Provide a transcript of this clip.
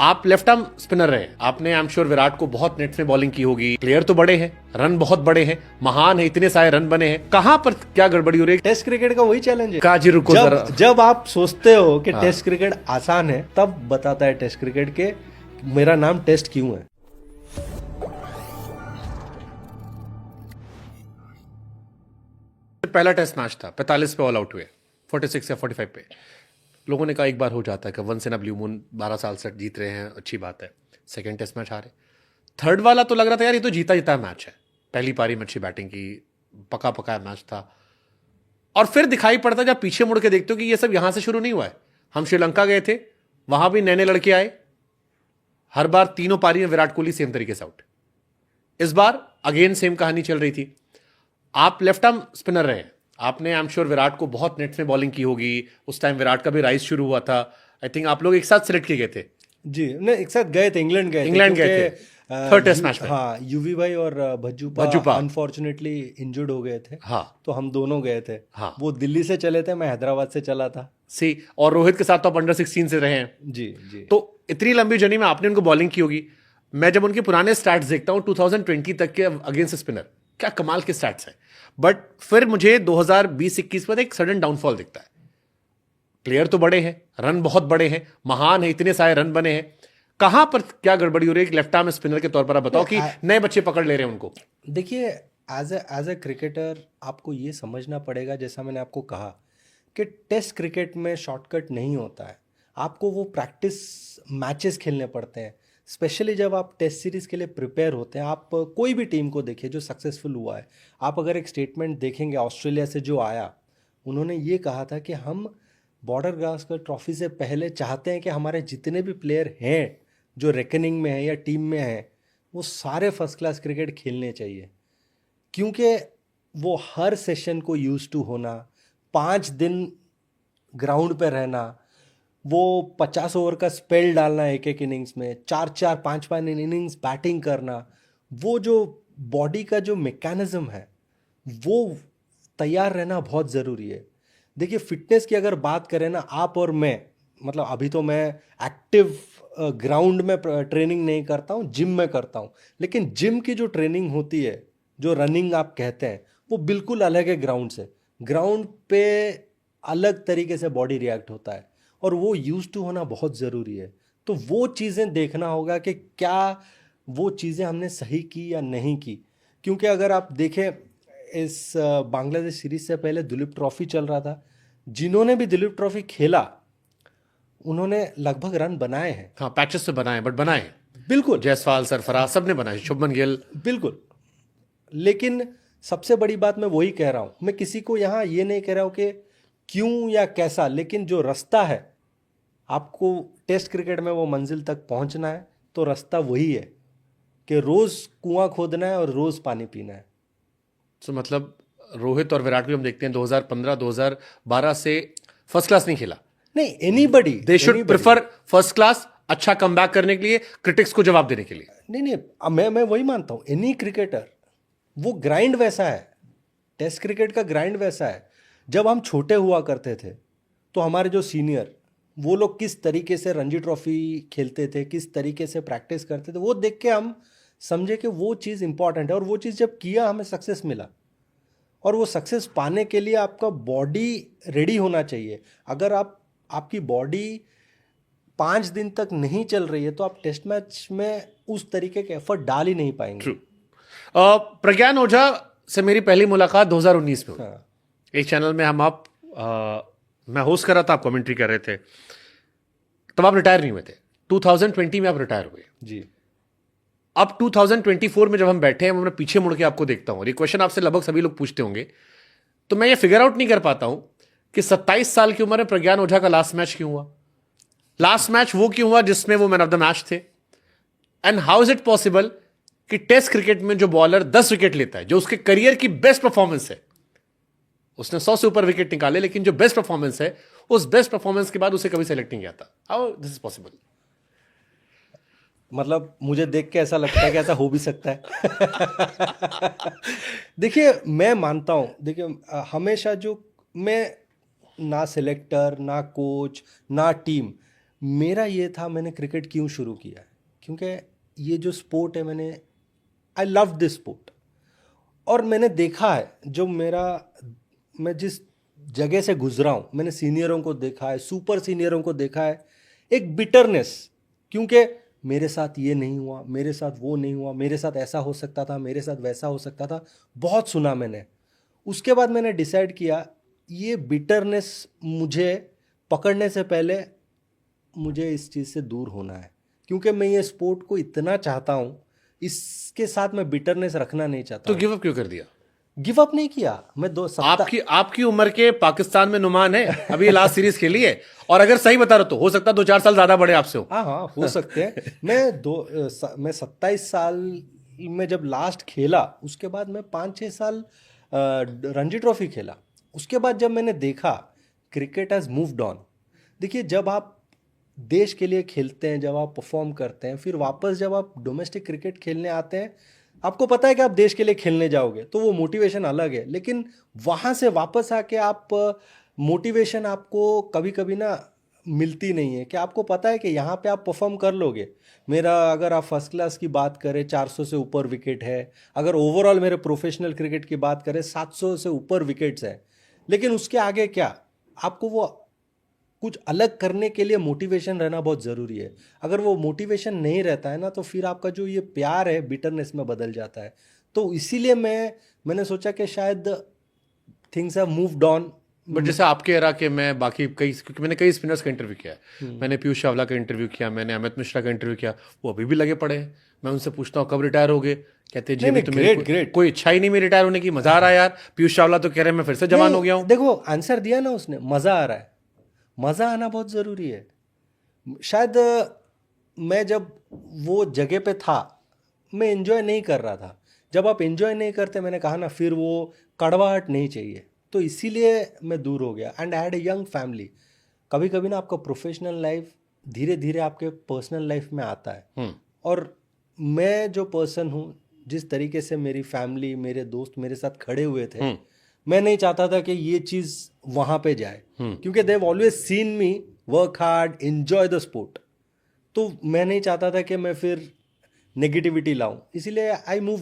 आप left arm spinner रहे, आपने आई एम श्योर विराट को बहुत नेट्स में बॉलिंग की होगी। प्लेयर तो बड़े हैं, रन बहुत बड़े हैं, महान है, इतने सारे रन बने हैं, कहां पर क्या गड़बड़ी हो रही है? टेस्ट क्रिकेट का वही चैलेंज है। काजी रुको जरा। जब आप सोचते हो कि टेस्ट क्रिकेट आसान है, तब बताता है टेस्ट क्रिकेट के मेरा नाम टेस्ट क्यों है। पहला टेस्ट मैच था, 45 पे ऑल आउट हुए, 46 या 45 पे। लोगों ने कहा एक बार हो जाता है कि once in a blue moon, 12 साल से जीत रहे हैं, अच्छी बात है। सेकंड टेस्ट मैच हारे। थर्ड वाला तो लग रहा था यार ये तो जीता जीता मैच है। पहली पारी में अच्छी बैटिंग की, पका पका मैच था। और फिर दिखाई पड़ता जब पीछे मुड़ के देखते हो कि ये सब यहां से शुरू नहीं हुआ है। हम श्रीलंका गए थे, वहां भी नए नए लड़के आए, हर बार तीनों पारी में विराट कोहली सेम तरीके से आउट। इस बार अगेन सेम कहानी चल रही थी। आप लेफ्ट आर्म स्पिनर रहे, आपने आई एम श्योर विराट को बहुत नेट्स में बॉलिंग की होगी। उस टाइम विराट का भी राइज शुरू हुआ था। आई थिंक आप लोग एक साथ सिलेक्ट किए गए थे। जी नहीं, एक साथ गए थे, इंग्लैंड गए थे थर्ड टेस्ट मैच में। हाँ, यूवी भाई और भज्जूपा अनफॉर्चुनेटली इंजर्ड हो गए थे। हाँ, तो हम दोनों गए थे। हाँ, वो दिल्ली से चले थे, मैं हैदराबाद से चला था। सी, और रोहित के साथ तो आप अंडर 16 से रहे हैं। जी जी। तो इतनी लंबी जर्नी में आपने उनको बॉलिंग की होगी। मैं जब उनके पुराने स्टैट्स देखता हूं 2020 तक के अगेंस्ट स्पिनर, क्या कमाल के स्टैट्स हैं। बट फिर मुझे 2020-21 पर एक सडन डाउनफॉल दिखता है। प्लेयर तो बड़े हैं, रन बहुत बड़े हैं, महान है, इतने सारे रन बने हैं, कहां पर क्या गड़बड़ी हो रही है? लेफ्ट आर्म स्पिनर के तौर पर आप बताओ कि नए बच्चे पकड़ ले रहे हैं उनको। देखिए, एज ए क्रिकेटर आपको ये समझना पड़ेगा, जैसा मैंने आपको कहा कि टेस्ट क्रिकेट में शॉर्टकट नहीं होता है। आपको वो प्रैक्टिस मैचेस खेलने पड़ते हैं, स्पेशली जब आप टेस्ट सीरीज़ के लिए प्रिपेयर होते हैं। आप कोई भी टीम को देखिए जो सक्सेसफुल हुआ है। आप अगर एक स्टेटमेंट देखेंगे ऑस्ट्रेलिया से जो आया, उन्होंने ये कहा था कि हम बॉर्डर गावस्कर ट्रॉफी से पहले चाहते हैं कि हमारे जितने भी प्लेयर हैं जो रेकनिंग में हैं या टीम में हैं, वो सारे फर्स्ट क्लास क्रिकेट खेलने चाहिए। क्योंकि वो हर सेशन को यूज टू होना, 5 दिन ग्राउंड पे रहना, वो 50 ओवर का स्पेल डालना एक एक इनिंग्स में, 4-4 5-5 इनिंग्स बैटिंग करना, वो जो बॉडी का जो मैकेनिज्म है वो तैयार रहना बहुत ज़रूरी है। देखिए, फिटनेस की अगर बात करें ना, आप और मैं, मतलब अभी तो मैं एक्टिव ग्राउंड में ट्रेनिंग नहीं करता हूँ, जिम में करता हूँ। लेकिन जिम की जो ट्रेनिंग होती है, जो रनिंग आप कहते हैं, वो बिल्कुल अलग है ग्राउंड से। ग्राउंड पे अलग तरीके से बॉडी रिएक्ट होता है और वो यूज टू होना बहुत ज़रूरी है। तो वो चीज़ें देखना होगा कि क्या वो चीज़ें हमने सही की या नहीं की। क्योंकि अगर आप देखें, इस बांग्लादेश सीरीज से पहले दिलीप ट्रॉफी चल रहा था। जिन्होंने भी दिलीप ट्रॉफी खेला उन्होंने लगभग रन बनाए हैं। हाँ, पैचेस से बनाए, बट बनाए बिल्कुल। जायसवाल, सरफराज, सबने बनाए, शुभमन गिल, बिल्कुल। लेकिन सबसे बड़ी बात मैं वही कह रहा हूँ, मैं किसी को यहाँ ये नहीं कह रहा हूँ कि क्यों या कैसा, लेकिन जो रास्ता है, आपको टेस्ट क्रिकेट में वो मंजिल तक पहुँचना है तो रास्ता वही है कि रोज़ कुआं खोदना है और रोज़ पानी पीना है। तो मतलब रोहित और विराट भी हम देखते हैं 2015-2012 से फर्स्ट क्लास नहीं खेला। नहीं, anybody they should prefer first class, अच्छा कमबैक करने के लिए, क्रिटिक्स को जवाब देने के लिए। नहीं, मैं वही मानता हूँ। एनी क्रिकेटर, वो ग्राइंड वैसा है, टेस्ट क्रिकेट का ग्राइंड वैसा है। जब हम छोटे हुआ करते थे तो हमारे जो सीनियर, वो लोग किस तरीके से रणजी ट्रॉफी खेलते थे, किस तरीके से प्रैक्टिस करते थे, वो देख के हम समझे कि वो चीज़ इंपॉर्टेंट है। और वो चीज़ जब किया, हमें सक्सेस मिला। और वो सक्सेस पाने के लिए आपका बॉडी रेडी होना चाहिए। अगर आपकी बॉडी 5 दिन तक नहीं चल रही है तो आप टेस्ट मैच में उस तरीके के एफर्ट डाल ही नहीं पाएंगे। प्रज्ञान ओझा से मेरी पहली मुलाकात 2019 में हुई। हाँ। एक चैनल में मैं होस्ट कर रहा था, आप कमेंट्री कर रहे थे। तब आप रिटायर नहीं हुए थे, 2020 में आप रिटायर हुए जी। अब 2024 में जब हम बैठे हैं, मैं पीछे मुड़ के आपको देखता हूं, और ये क्वेश्चन आपसे लगभग सभी लोग पूछते होंगे, तो मैं ये फिगर आउट नहीं कर पाता हूं कि 27 साल की उम्र में प्रज्ञान ओझा का लास्ट मैच क्यों हुआ। लास्ट मैच वो क्यों हुआ जिसमें वो मैन ऑफ द मैच थे। And how is it possible कि टेस्ट क्रिकेट में जो बॉलर 10 विकेट लेता है, जो उसके करियर की बेस्ट परफॉर्मेंस है, उसने 100 से ऊपर विकेट निकाले, लेकिन जो बेस्ट परफॉर्मेंस है, उस बेस्ट परफॉर्मेंस के बाद उसे कभी सेलेक्ट नहीं किया था। How this is possible? मतलब मुझे देख के ऐसा लगता है कि ऐसा हो भी सकता है। देखिए, मैं मानता हूँ, देखिए हमेशा जो मैं, ना सिलेक्टर, ना कोच, ना टीम, मेरा ये था, मैंने क्रिकेट क्यों शुरू किया, क्योंकि ये जो स्पोर्ट है, आई लव दिस स्पोर्ट। और मैंने देखा है, मैं जिस जगह से गुजरा हूँ, मैंने सीनियरों को देखा है, सुपर सीनियरों को देखा है, एक बिटरनेस, क्योंकि मेरे साथ ये नहीं हुआ, मेरे साथ वो नहीं हुआ, मेरे साथ ऐसा हो सकता था, मेरे साथ वैसा हो सकता था, बहुत सुना मैंने। उसके बाद मैंने डिसाइड किया, ये बिटरनेस मुझे पकड़ने से पहले मुझे इस चीज़ से दूर होना है, क्योंकि मैं ये स्पोर्ट को इतना चाहता हूँ, इसके साथ मैं बिटरनेस रखना नहीं चाहता। तो गिव अप क्यों कर दिया? गिव अप नहीं किया मैं। आपकी उम्र के पाकिस्तान में नुमान है, अभी ये लास्ट सीरीज खेली है, और अगर सही बता रहे हो तो हो सकता है 2-4 साल ज्यादा बड़े आपसे हो। हाँ, हो सकते हैं। मैं 27 साल में जब लास्ट खेला, उसके बाद मैं 5-6 साल रणजी ट्रॉफी खेला। उसके बाद जब मैंने देखा क्रिकेट हैज मूव्ड ऑन। देखिए, जब आप देश के लिए खेलते हैं, जब आप परफॉर्म करते हैं, फिर वापस जब आप डोमेस्टिक क्रिकेट खेलने आते हैं, आपको पता है कि आप देश के लिए खेलने जाओगे, तो वो मोटिवेशन अलग है। लेकिन वहाँ से वापस आके आप मोटिवेशन आपको कभी कभी ना मिलती नहीं है, कि आपको पता है कि यहाँ पे आप परफॉर्म कर लोगे। अगर आप फर्स्ट क्लास की बात करें, 400 से ऊपर विकेट है। अगर ओवरऑल मेरे प्रोफेशनल क्रिकेट की बात करें, 700 से ऊपर विकेट्स है। लेकिन उसके आगे क्या, आपको वो कुछ अलग करने के लिए मोटिवेशन रहना बहुत ज़रूरी है। अगर वो मोटिवेशन नहीं रहता है ना, तो फिर आपका जो ये प्यार है बिटरनेस में बदल जाता है। तो इसीलिए मैंने सोचा कि शायद things have moved on. But जैसे आपके एरा के, मैं बाकी क्योंकि मैंने कई स्पिनर्स का इंटरव्यू किया है, मैंने पीयूष चावला का इंटरव्यू किया, मैंने अमित मिश्रा का इंटरव्यू किया, वो अभी भी लगे पड़े हैं। मैं उनसे पूछता हूँ कब रिटायर होगे, कहते हैं जी अभी तो मेरे कोई इच्छा ही नहीं मेरी रिटायर होने की, मजा आ रहा है यार। पीयूष चावला तो कह रहे हैं मैं फिर से जवान हो गया हूँ। देखो, आंसर दिया ना उसने, मज़ा आ रहा है। मज़ा आना बहुत ज़रूरी है। शायद मैं जब वो जगह पे था, मैं एंजॉय नहीं कर रहा था। जब आप एंजॉय नहीं करते, मैंने कहा ना, फिर वो कड़वाहट नहीं चाहिए, तो इसीलिए मैं दूर हो गया। And I had a young family. कभी कभी ना आपका प्रोफेशनल लाइफ धीरे धीरे आपके पर्सनल लाइफ में आता है। और मैं जो पर्सन हूँ, जिस तरीके से मेरी फैमिली, मेरे दोस्त मेरे साथ खड़े हुए थे, मैं नहीं चाहता था कि ये चीज़ वहाँ पे जाए, क्योंकि they have always seen me work hard, enjoy the sport. तो मैं नहीं चाहता था कि मैं फिर नेगेटिविटी लाऊं, इसीलिए आई मूव्ड